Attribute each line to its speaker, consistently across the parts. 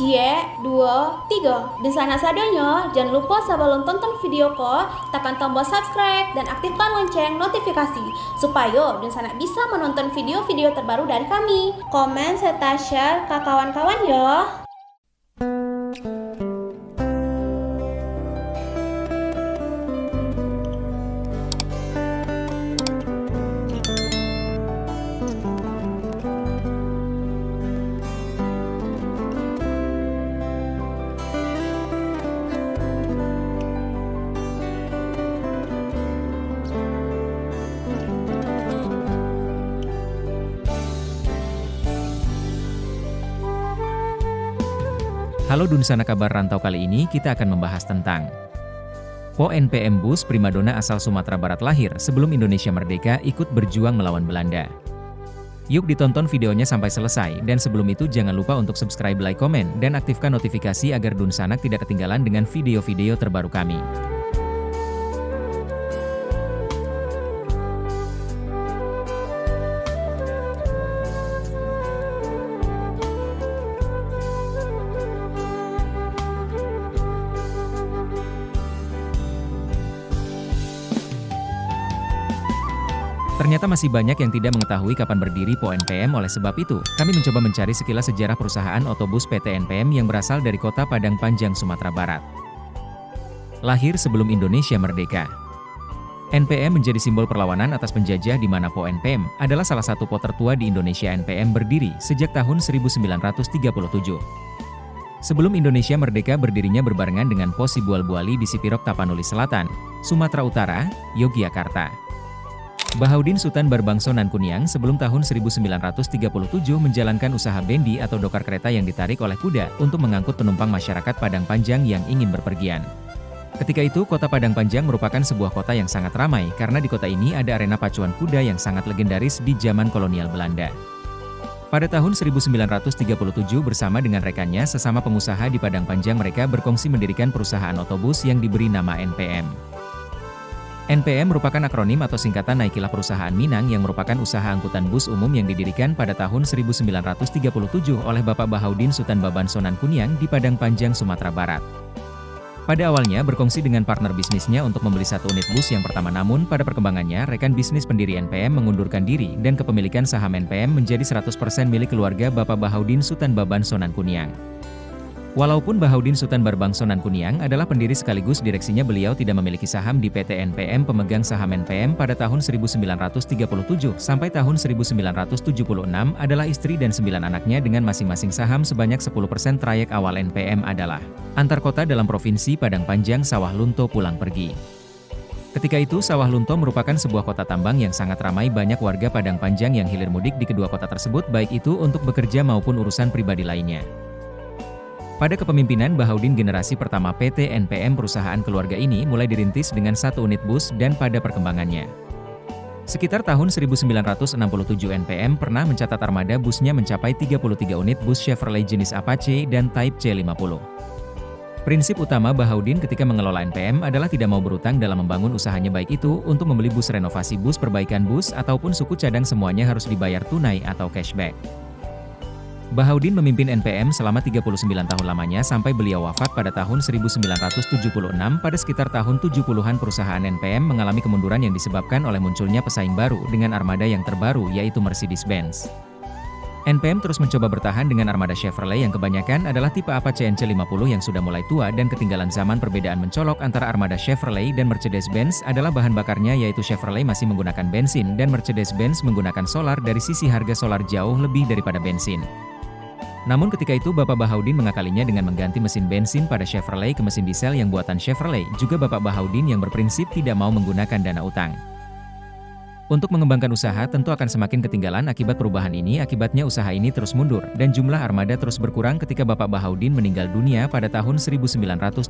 Speaker 1: Cie, dua, tiga. Di sana sadonya, jangan lupa sebelum tonton video ko, tekan tombol subscribe dan aktifkan lonceng notifikasi supaya di sana bisa menonton video-video terbaru dari kami. Komen serta share ke kawan-kawan ya.
Speaker 2: Halo Dunsana, kabar rantau kali ini kita akan membahas tentang Po NPM Bus primadona asal Sumatera Barat lahir sebelum Indonesia merdeka ikut berjuang melawan Belanda. Yuk ditonton videonya sampai selesai, dan sebelum itu jangan lupa untuk subscribe, like, komen, dan aktifkan notifikasi agar Dunsanak tidak ketinggalan dengan video-video terbaru kami. Ternyata masih banyak yang tidak mengetahui kapan berdiri Po NPM. Oleh sebab itu, kami mencoba mencari sekilas sejarah perusahaan otobus PT NPM yang berasal dari kota Padang Panjang, Sumatera Barat. Lahir sebelum Indonesia merdeka. NPM menjadi simbol perlawanan atas penjajah di mana Po NPM adalah salah satu po tertua di Indonesia. NPM berdiri sejak tahun 1937. Sebelum Indonesia merdeka, berdirinya berbarengan dengan Po Sibual-Buali di Sipirok, Tapanuli Selatan, Sumatera Utara, Yogyakarta. Bahaudin Sultan Barbangsonan Kuniang sebelum tahun 1937 menjalankan usaha bendi atau dokar kereta yang ditarik oleh kuda untuk mengangkut penumpang masyarakat Padang Panjang yang ingin berpergian. Ketika itu kota Padang Panjang merupakan sebuah kota yang sangat ramai karena di kota ini ada arena pacuan kuda yang sangat legendaris di zaman kolonial Belanda. Pada tahun 1937 bersama dengan rekannya sesama pengusaha di Padang Panjang, mereka berkongsi mendirikan perusahaan otobus yang diberi nama NPM. NPM merupakan akronim atau singkatan Naikilah Perusahaan Minang yang merupakan usaha angkutan bus umum yang didirikan pada tahun 1937 oleh Bapak Bahaudin Sultan Barbangsonan Kuniang di Padang Panjang, Sumatera Barat. Pada awalnya berkongsi dengan partner bisnisnya untuk membeli satu unit bus yang pertama, namun pada perkembangannya rekan bisnis pendiri NPM mengundurkan diri dan kepemilikan saham NPM menjadi 100% milik keluarga Bapak Bahaudin Sultan Barbangsonan Kuniang. Walaupun Bahaudin Sultan Barbangsonan Kuniang adalah pendiri sekaligus direksinya, beliau tidak memiliki saham di PT NPM. Pemegang saham NPM pada tahun 1937 sampai tahun 1976 adalah istri dan 9 anaknya dengan masing-masing saham sebanyak 10%. Trayek awal NPM adalah antar kota dalam provinsi Padang Panjang, Sawah Lunto, pulang pergi. Ketika itu Sawah Lunto merupakan sebuah kota tambang yang sangat ramai, banyak warga Padang Panjang yang hilir mudik di kedua kota tersebut, baik itu untuk bekerja maupun urusan pribadi lainnya. Pada kepemimpinan Bahaudin, generasi pertama PT NPM, perusahaan keluarga ini mulai dirintis dengan satu unit bus, dan pada perkembangannya sekitar tahun 1967 NPM pernah mencatat armada busnya mencapai 33 unit bus Chevrolet jenis Apache dan Type C50. Prinsip utama Bahaudin ketika mengelola NPM adalah tidak mau berutang dalam membangun usahanya, baik itu untuk membeli bus, renovasi bus, perbaikan bus, ataupun suku cadang, semuanya harus dibayar tunai atau cashback. Bahaudin memimpin NPM selama 39 tahun lamanya sampai beliau wafat pada tahun 1976. Pada sekitar tahun 70-an perusahaan NPM mengalami kemunduran yang disebabkan oleh munculnya pesaing baru dengan armada yang terbaru, yaitu Mercedes-Benz. NPM terus mencoba bertahan dengan armada Chevrolet yang kebanyakan adalah tipe Apache NC50 yang sudah mulai tua dan ketinggalan zaman. Perbedaan mencolok antara armada Chevrolet dan Mercedes-Benz adalah bahan bakarnya, yaitu Chevrolet masih menggunakan bensin dan Mercedes-Benz menggunakan solar. Dari sisi harga, solar jauh lebih daripada bensin. Namun ketika itu Bapak Bahaudin mengakalinya dengan mengganti mesin bensin pada Chevrolet ke mesin diesel yang buatan Chevrolet. Juga Bapak Bahaudin yang berprinsip tidak mau menggunakan dana utang. Untuk mengembangkan usaha tentu akan semakin ketinggalan akibat perubahan ini. Akibatnya usaha ini terus mundur dan jumlah armada terus berkurang ketika Bapak Bahaudin meninggal dunia pada tahun 1976.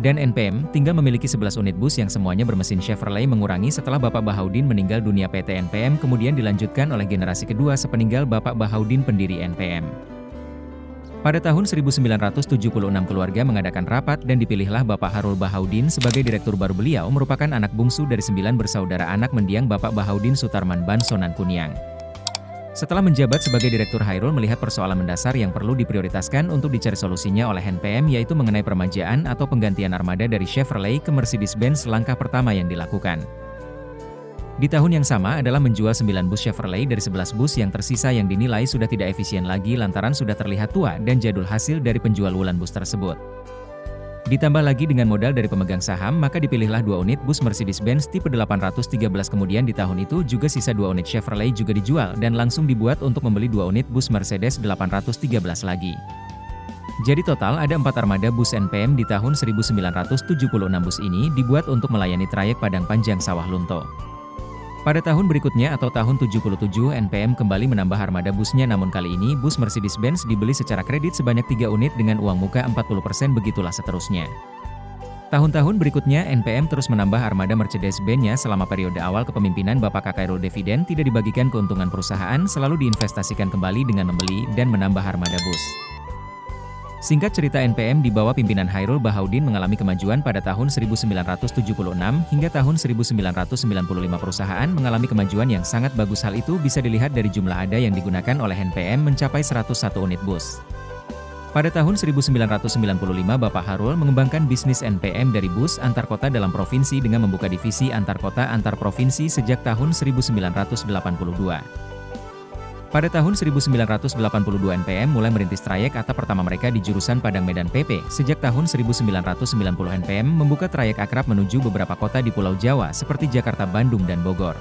Speaker 2: Dan NPM tinggal memiliki 11 unit bus yang semuanya bermesin Chevrolet, mengurangi setelah Bapak Bahaudin meninggal dunia. PT NPM kemudian dilanjutkan oleh generasi kedua sepeninggal Bapak Bahaudin, pendiri NPM. Pada tahun 1976 keluarga mengadakan rapat dan dipilihlah Bapak Harul Bahaudin sebagai direktur baru. Beliau merupakan anak bungsu dari 9 bersaudara anak mendiang Bapak Bahaudin Sutarman Bansonan Kuniang. Setelah menjabat sebagai direktur, Chairul melihat persoalan mendasar yang perlu diprioritaskan untuk dicari solusinya oleh NPM, yaitu mengenai permajaan atau penggantian armada dari Chevrolet ke Mercedes-Benz. Langkah pertama yang dilakukan di tahun yang sama adalah menjual 9 bus Chevrolet dari 11 bus yang tersisa yang dinilai sudah tidak efisien lagi lantaran sudah terlihat tua dan jadul hasil dari penjualan bus tersebut. Ditambah lagi dengan modal dari pemegang saham, maka dipilihlah 2 unit bus Mercedes-Benz tipe 813. Kemudian di tahun itu juga sisa 2 unit Chevrolet juga dijual dan langsung dibuat untuk membeli 2 unit bus Mercedes 813 lagi. Jadi total ada 4 armada bus NPM di tahun 1976. Bus ini dibuat untuk melayani trayek Padang Panjang Sawah Lunto. Pada tahun berikutnya atau tahun 77, NPM kembali menambah armada busnya, namun kali ini bus Mercedes-Benz dibeli secara kredit sebanyak 3 unit dengan uang muka 40%, begitulah seterusnya. Tahun-tahun berikutnya NPM terus menambah armada Mercedes-Benz-nya. Selama periode awal kepemimpinan Bapak Chairul, dividen tidak dibagikan keuntungan perusahaan, selalu diinvestasikan kembali dengan membeli dan menambah armada bus. Singkat cerita, NPM di bawah pimpinan Chairul Bahaudin mengalami kemajuan pada tahun 1976 hingga tahun 1995. Perusahaan mengalami kemajuan yang sangat bagus. Hal itu bisa dilihat dari jumlah ADA yang digunakan oleh NPM mencapai 101 unit bus. Pada tahun 1995 Bapak Chairul mengembangkan bisnis NPM dari bus antar kota dalam provinsi dengan membuka divisi antar kota antar provinsi sejak tahun 1982. Pada tahun 1982 NPM mulai merintis trayek atap pertama mereka di jurusan Padang Medan PP. Sejak tahun 1990 NPM membuka trayek akrab menuju beberapa kota di Pulau Jawa seperti Jakarta, Bandung, dan Bogor.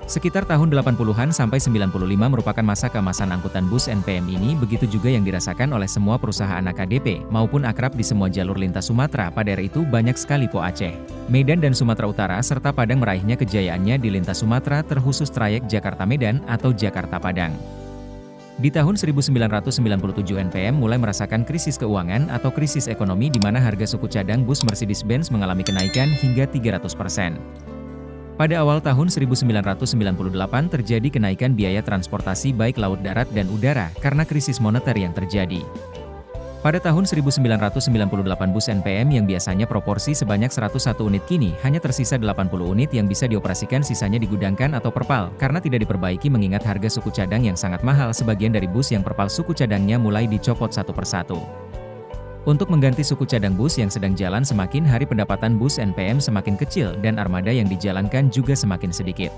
Speaker 2: Sekitar tahun 80-an sampai 95 merupakan masa keemasan angkutan bus NPM ini, begitu juga yang dirasakan oleh semua perusahaan AKDP, maupun akrab di semua jalur lintas Sumatera. Pada era itu banyak sekali Po Aceh, Medan dan Sumatera Utara serta Padang meraihnya kejayaannya di lintas Sumatera, terkhusus trayek Jakarta-Medan atau Jakarta-Padang. Di tahun 1997 NPM mulai merasakan krisis keuangan atau krisis ekonomi di mana harga suku cadang bus Mercedes-Benz mengalami kenaikan hingga 300%. Pada awal tahun 1998 terjadi kenaikan biaya transportasi baik laut, darat, dan udara karena krisis moneter yang terjadi. Pada tahun 1998 bus NPM yang biasanya proporsi sebanyak 101 unit kini hanya tersisa 80 unit yang bisa dioperasikan, sisanya digudangkan atau perpal karena tidak diperbaiki mengingat harga suku cadang yang sangat mahal. Sebagian dari bus yang perpal suku cadangnya mulai dicopot satu persatu. Untuk mengganti suku cadang bus yang sedang jalan, semakin hari pendapatan bus NPM semakin kecil dan armada yang dijalankan juga semakin sedikit.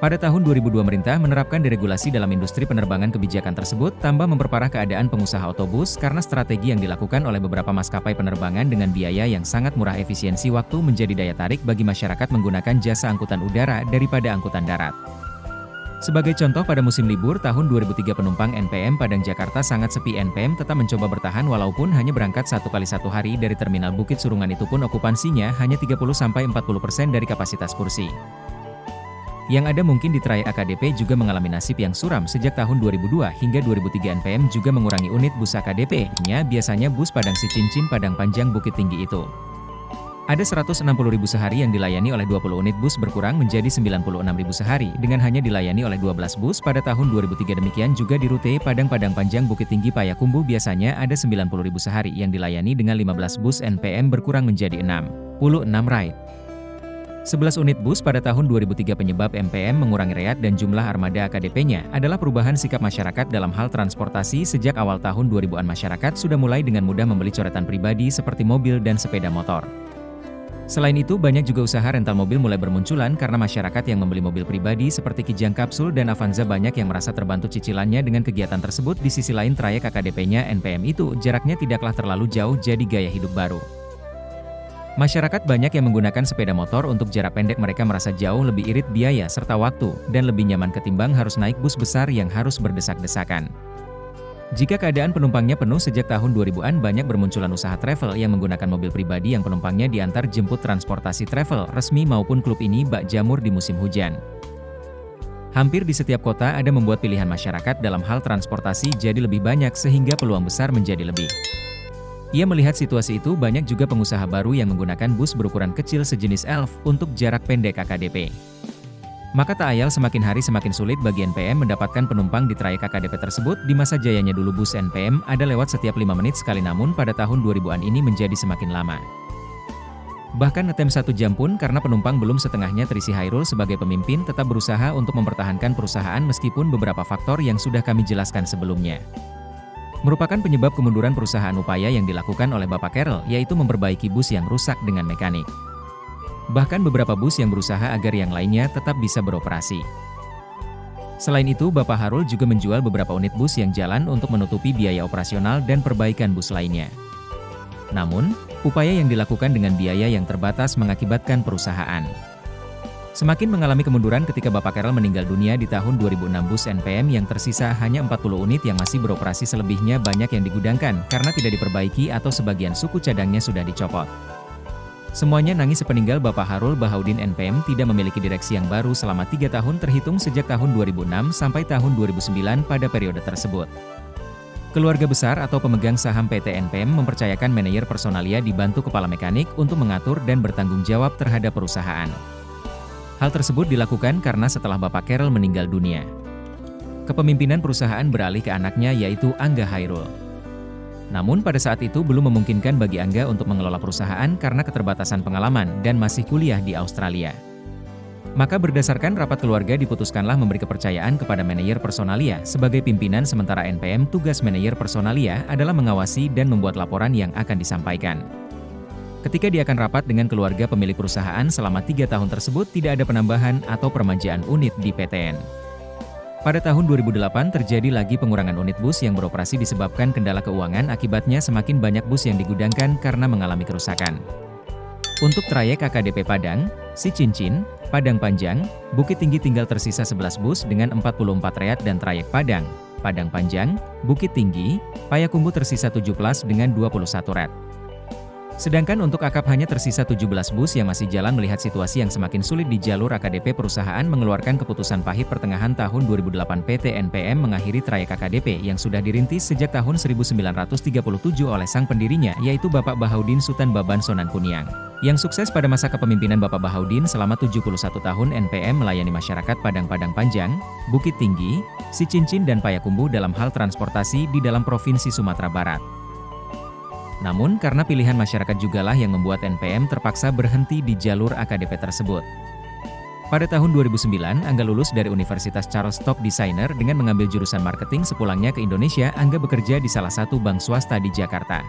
Speaker 2: Pada tahun 2002 pemerintah menerapkan deregulasi dalam industri penerbangan. Kebijakan tersebut tambah memperparah keadaan pengusaha otobus karena strategi yang dilakukan oleh beberapa maskapai penerbangan dengan biaya yang sangat murah. Efisiensi waktu menjadi daya tarik bagi masyarakat menggunakan jasa angkutan udara daripada angkutan darat. Sebagai contoh, pada musim libur tahun 2003 penumpang NPM Padang Jakarta sangat sepi. NPM tetap mencoba bertahan walaupun hanya berangkat 1 kali 1 hari dari Terminal Bukit Surungan, itu pun okupansinya hanya 30-40% dari kapasitas kursi. Yang ada mungkin di trayek AKDP juga mengalami nasib yang suram. Sejak tahun 2002 hingga 2003 NPM juga mengurangi unit bus AKDP-nya, biasanya bus Padang Sicincin Padang Panjang Bukit Tinggi itu ada 160.000 sehari yang dilayani oleh 20 unit bus berkurang menjadi 96.000 sehari dengan hanya dilayani oleh 12 bus pada tahun 2003. Demikian juga di rute Padang Panjang Bukit Tinggi Payakumbuh biasanya ada 90.000 sehari yang dilayani dengan 15 bus NPM berkurang menjadi 66 ride. 11 unit bus pada tahun 2003. Penyebab NPM mengurangi rayat dan jumlah armada AKDP-nya adalah perubahan sikap masyarakat dalam hal transportasi. Sejak awal tahun 2000-an masyarakat sudah mulai dengan mudah membeli coretan pribadi seperti mobil dan sepeda motor. Selain itu, banyak juga usaha rental mobil mulai bermunculan karena masyarakat yang membeli mobil pribadi seperti Kijang Kapsul dan Avanza banyak yang merasa terbantu cicilannya dengan kegiatan tersebut. Di sisi lain, trayek AKDP-nya NPM itu jaraknya tidaklah terlalu jauh, jadi gaya hidup baru. Masyarakat banyak yang menggunakan sepeda motor untuk jarak pendek. Mereka merasa jauh lebih irit biaya serta waktu dan lebih nyaman ketimbang harus naik bus besar yang harus berdesak-desakan. Jika keadaan penumpangnya penuh, sejak tahun 2000-an banyak bermunculan usaha travel yang menggunakan mobil pribadi yang penumpangnya diantar jemput. Transportasi travel resmi maupun klub ini bak jamur di musim hujan. Hampir di setiap kota ada membuat pilihan masyarakat dalam hal transportasi jadi lebih banyak sehingga peluang besar menjadi lebih. Ia melihat situasi itu, banyak juga pengusaha baru yang menggunakan bus berukuran kecil sejenis Elf untuk jarak pendek AKDP. Maka tak ayal semakin hari semakin sulit bagi NPM mendapatkan penumpang di trayek AKDP tersebut. Di masa jayanya dulu bus NPM ada lewat setiap 5 menit sekali, namun pada tahun 2000-an ini menjadi semakin lama. Bahkan ngetem 1 jam pun karena penumpang belum setengahnya terisi. Hairul sebagai pemimpin tetap berusaha untuk mempertahankan perusahaan meskipun beberapa faktor yang sudah kami jelaskan sebelumnya merupakan penyebab kemunduran perusahaan. Upaya yang dilakukan oleh Bapak Carel yaitu memperbaiki bus yang rusak dengan mekanik. Bahkan beberapa bus yang berusaha agar yang lainnya tetap bisa beroperasi. Selain itu, Bapak Harul juga menjual beberapa unit bus yang jalan untuk menutupi biaya operasional dan perbaikan bus lainnya. Namun, upaya yang dilakukan dengan biaya yang terbatas mengakibatkan perusahaan semakin mengalami kemunduran ketika Bapak Carel meninggal dunia di tahun 2006. Bus NPM yang tersisa hanya 40 unit yang masih beroperasi, selebihnya banyak yang digudangkan karena tidak diperbaiki atau sebagian suku cadangnya sudah dicopot. Semuanya nangis sepeninggal Bapak Harul. Bahaudin NPM tidak memiliki direksi yang baru selama 3 tahun terhitung sejak tahun 2006 sampai tahun 2009. Pada periode tersebut, keluarga besar atau pemegang saham PT NPM mempercayakan manajer personalia dibantu kepala mekanik untuk mengatur dan bertanggung jawab terhadap perusahaan. Hal tersebut dilakukan karena setelah Bapak Carel meninggal dunia, kepemimpinan perusahaan beralih ke anaknya yaitu Angga Hairul. Namun pada saat itu belum memungkinkan bagi Angga untuk mengelola perusahaan karena keterbatasan pengalaman dan masih kuliah di Australia. Maka berdasarkan rapat keluarga diputuskanlah memberi kepercayaan kepada manajer personalia sebagai pimpinan sementara NPM. Tugas manajer personalia adalah mengawasi dan membuat laporan yang akan disampaikan. Ketika dia akan rapat dengan keluarga pemilik perusahaan selama 3 tahun tersebut tidak ada penambahan atau permajaan unit di PTN. Pada tahun 2008 terjadi lagi pengurangan unit bus yang beroperasi disebabkan kendala keuangan. Akibatnya semakin banyak bus yang digudangkan karena mengalami kerusakan. Untuk trayek AKDP Padang, Sicincin, Padang Panjang, Bukit Tinggi tinggal tersisa 11 bus dengan 44 reat, dan trayek Padang, Padang Panjang, Bukit Tinggi, Payakumbuh tersisa 17 dengan 21 reat. Sedangkan untuk akap hanya tersisa 17 bus yang masih jalan. Melihat situasi yang semakin sulit di jalur AKDP, perusahaan mengeluarkan keputusan pahit pertengahan tahun 2008. PT NPM mengakhiri trayek AKDP yang sudah dirintis sejak tahun 1937 oleh sang pendirinya yaitu Bapak Bahaudin Sutan Babansonan Kuniang. Yang sukses pada masa kepemimpinan Bapak Bahaudin selama 71 tahun, NPM melayani masyarakat Padang Panjang, Bukit Tinggi, Sicincin dan Payakumbuh dalam hal transportasi di dalam Provinsi Sumatera Barat. Namun karena pilihan masyarakat jugalah yang membuat NPM terpaksa berhenti di jalur AKDP tersebut. Pada tahun 2009, Angga lulus dari Universitas Charles Top Designer dengan mengambil jurusan marketing. Sepulangnya ke Indonesia, Angga bekerja di salah satu bank swasta di Jakarta.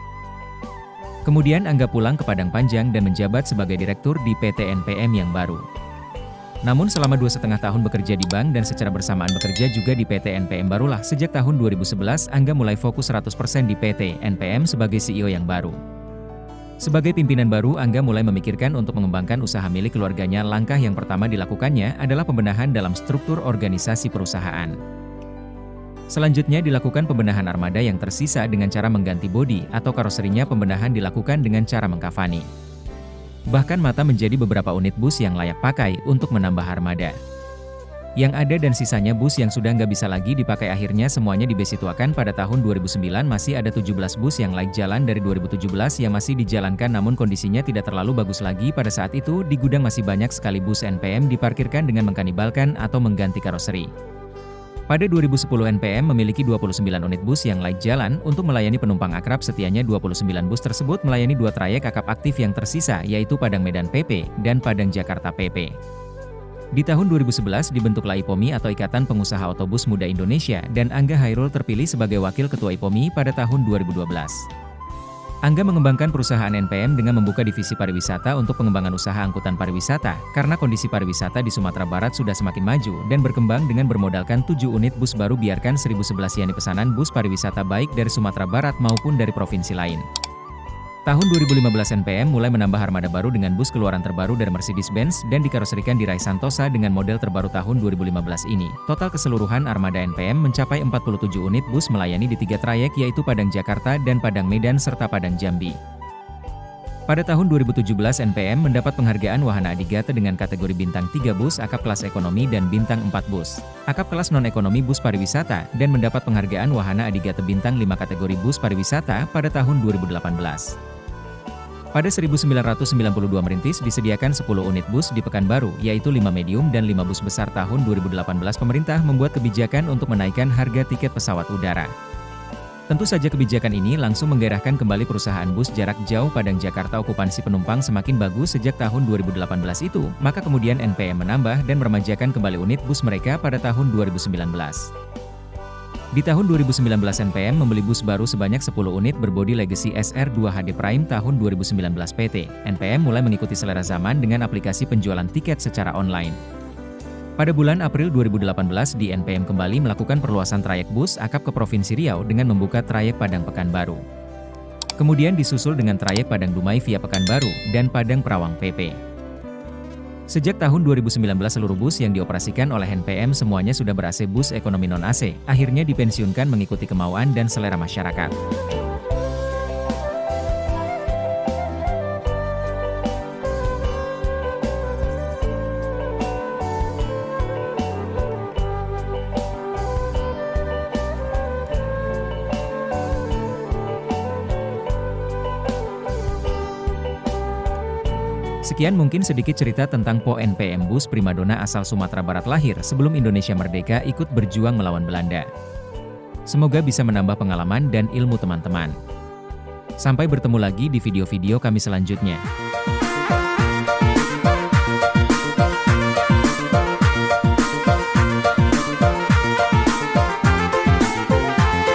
Speaker 2: Kemudian Angga pulang ke Padang Panjang dan menjabat sebagai direktur di PT NPM yang baru. Namun selama 2,5 tahun bekerja di bank dan secara bersamaan bekerja juga di PT NPM, barulah sejak tahun 2011 Angga mulai fokus 100% di PT NPM sebagai CEO yang baru. Sebagai pimpinan baru, Angga mulai memikirkan untuk mengembangkan usaha milik keluarganya. Langkah yang pertama dilakukannya adalah pembenahan dalam struktur organisasi perusahaan. Selanjutnya dilakukan pembenahan armada yang tersisa dengan cara mengganti bodi atau karoserinya. Pembenahan dilakukan dengan cara mengkafani. Bahkan mata menjadi beberapa unit bus yang layak pakai untuk menambah armada yang ada, dan sisanya bus yang sudah nggak bisa lagi dipakai. Akhirnya semuanya dibesituakan. Pada tahun 2009 masih ada 17 bus yang layak jalan dari 2017 yang masih dijalankan, namun kondisinya tidak terlalu bagus lagi. Pada saat itu di gudang masih banyak sekali bus NPM diparkirkan dengan mengkanibalkan atau mengganti karoseri. Pada 2010 NPM memiliki 29 unit bus yang layak jalan untuk melayani penumpang akrab setianya. 29 bus tersebut melayani 2 trayek akap aktif yang tersisa yaitu Padang Medan PP dan Padang Jakarta PP. Di tahun 2011 dibentuklah IPOMI atau Ikatan Pengusaha Otobus Muda Indonesia, dan Angga Hairul terpilih sebagai wakil ketua IPOMI pada tahun 2012. Angga mengembangkan perusahaan NPM dengan membuka divisi pariwisata untuk pengembangan usaha angkutan pariwisata, karena kondisi pariwisata di Sumatera Barat sudah semakin maju dan berkembang. Dengan bermodalkan 7 unit bus baru, biarkan 1011 yani pesanan bus pariwisata baik dari Sumatera Barat maupun dari provinsi lain. Tahun 2015 NPM mulai menambah armada baru dengan bus keluaran terbaru dari Mercedes-Benz dan dikaroserikan di Rai Santosa dengan model terbaru tahun 2015 ini. Total keseluruhan armada NPM mencapai 47 unit bus melayani di 3 trayek yaitu Padang Jakarta dan Padang Medan serta Padang Jambi. Pada tahun 2017 NPM mendapat penghargaan Wahana Adigata dengan kategori bintang 3 bus akap kelas ekonomi dan bintang 4 bus akap kelas non-ekonomi bus pariwisata, dan mendapat penghargaan Wahana Adigata bintang 5 kategori bus pariwisata pada tahun 2018. Pada 1992 merintis disediakan 10 unit bus di Pekanbaru, yaitu 5 medium dan 5 bus besar. Tahun 2018 pemerintah membuat kebijakan untuk menaikkan harga tiket pesawat udara. Tentu saja kebijakan ini langsung menggairahkan kembali perusahaan bus jarak jauh Padang Jakarta. Okupansi penumpang semakin bagus sejak tahun 2018 itu, maka kemudian NPM menambah dan meremajakan kembali unit bus mereka pada tahun 2019. Di tahun 2019 NPM membeli bus baru sebanyak 10 unit berbodi Legacy SR2 HD Prime tahun 2019 PT. NPM mulai mengikuti selera zaman dengan aplikasi penjualan tiket secara online. Pada bulan April 2018 di NPM kembali melakukan perluasan trayek bus akap ke Provinsi Riau dengan membuka trayek Padang Pekanbaru. Kemudian disusul dengan trayek Padang Dumai via Pekanbaru dan Padang Perawang PP. Sejak tahun 2019 seluruh bus yang dioperasikan oleh NPM semuanya sudah ber-AC bus ekonomi non-AC, akhirnya dipensiunkan mengikuti kemauan dan selera masyarakat. Sekian mungkin sedikit cerita tentang Po NPM, bus primadona asal Sumatera Barat lahir sebelum Indonesia merdeka ikut berjuang melawan Belanda. Semoga bisa menambah pengalaman dan ilmu teman-teman. Sampai bertemu lagi di video-video kami selanjutnya.